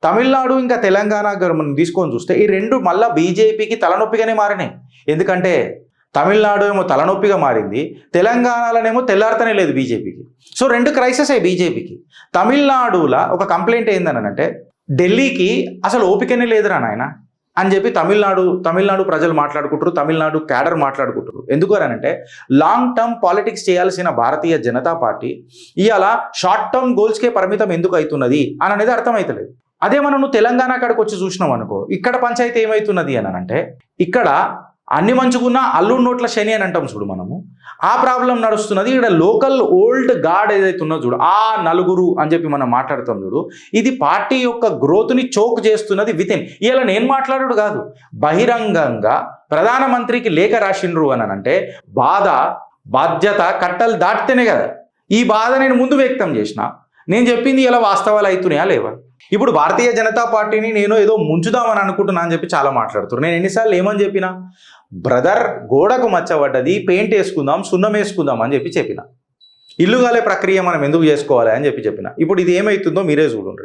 తమిళనాడు ఇంకా తెలంగాణ మనం తీసుకొని చూస్తే ఈ రెండు మళ్ళీ బీజేపీకి తలనొప్పిగానే మారినాయి. ఎందుకంటే తమిళనాడు ఏమో తలనొప్పిగా మారింది, తెలంగాణలోనేమో తెల్లారతనే లేదు బీజేపీకి. సో రెండు క్రైసిస్ అయ్యి బీజేపీకి. తమిళనాడులో ఒక కంప్లైంట్ ఏందనంటే ఢిల్లీకి అసలు ఓపికనే లేదురా నాయన అని చెప్పి తమిళనాడు ప్రజలు మాట్లాడుకుంటారు, తమిళనాడు క్యాడర్ మాట్లాడుకుంటారు. ఎందుకు అనంటే లాంగ్ టర్మ్ పాలిటిక్స్ చేయాల్సిన భారతీయ జనతా పార్టీ ఇవాళ షార్ట్ టర్మ్ గోల్స్కే పరిమితం ఎందుకు అవుతున్నది అని అనేది అర్థమవుతలేదు. అదే మనం నువ్వు తెలంగాణ కాడికి వచ్చి చూసినావు అనుకో, ఇక్కడ పంచాయతీ ఏమవుతున్నది అని అంటే ఇక్కడ అన్ని మంచుకున్న అల్లు నోట్ల శని అని అంటాం చూడు మనము, ఆ ప్రాబ్లం నడుస్తున్నది. ఇక్కడ లోకల్ ఓల్డ్ గార్డ్ ఏదైతే ఉన్నదో చూడు, ఆ నలుగురు అని చెప్పి మనం మాట్లాడుతాం చూడు, ఇది పార్టీ యొక్క గ్రోత్ని చోక్ చేస్తున్నది వితిన్. ఇలా నేను మాట్లాడు కాదు, బహిరంగంగా ప్రధానమంత్రికి లేఖ రాసిండ్రు అని అంటే బాధ్యత కట్టలు దాటితేనే కదా. ఈ బాధ నేను ముందు వ్యక్తం చేసిన, నేను చెప్పింది ఇలా వాస్తవాలు అవుతున్నాయా లేవా. ఇప్పుడు భారతీయ జనతా పార్టీని నేను ఏదో ముంచుదామని అనుకుంటున్నా అని చెప్పి చాలా మాట్లాడుతున్నారు. నేను ఎన్నిసార్లు ఏమని చెప్పిన, బ్రదర్ గోడకు మచ్చబడ్డది, పెయింట్ వేసుకుందాం, సున్నం వేసుకుందాం అని చెప్పిన. ఇల్లు గాలే ప్రక్రియ మనం ఎందుకు చేసుకోవాలి అని చెప్పిన. ఇప్పుడు ఇది ఏమవుతుందో మీరే చూడండి.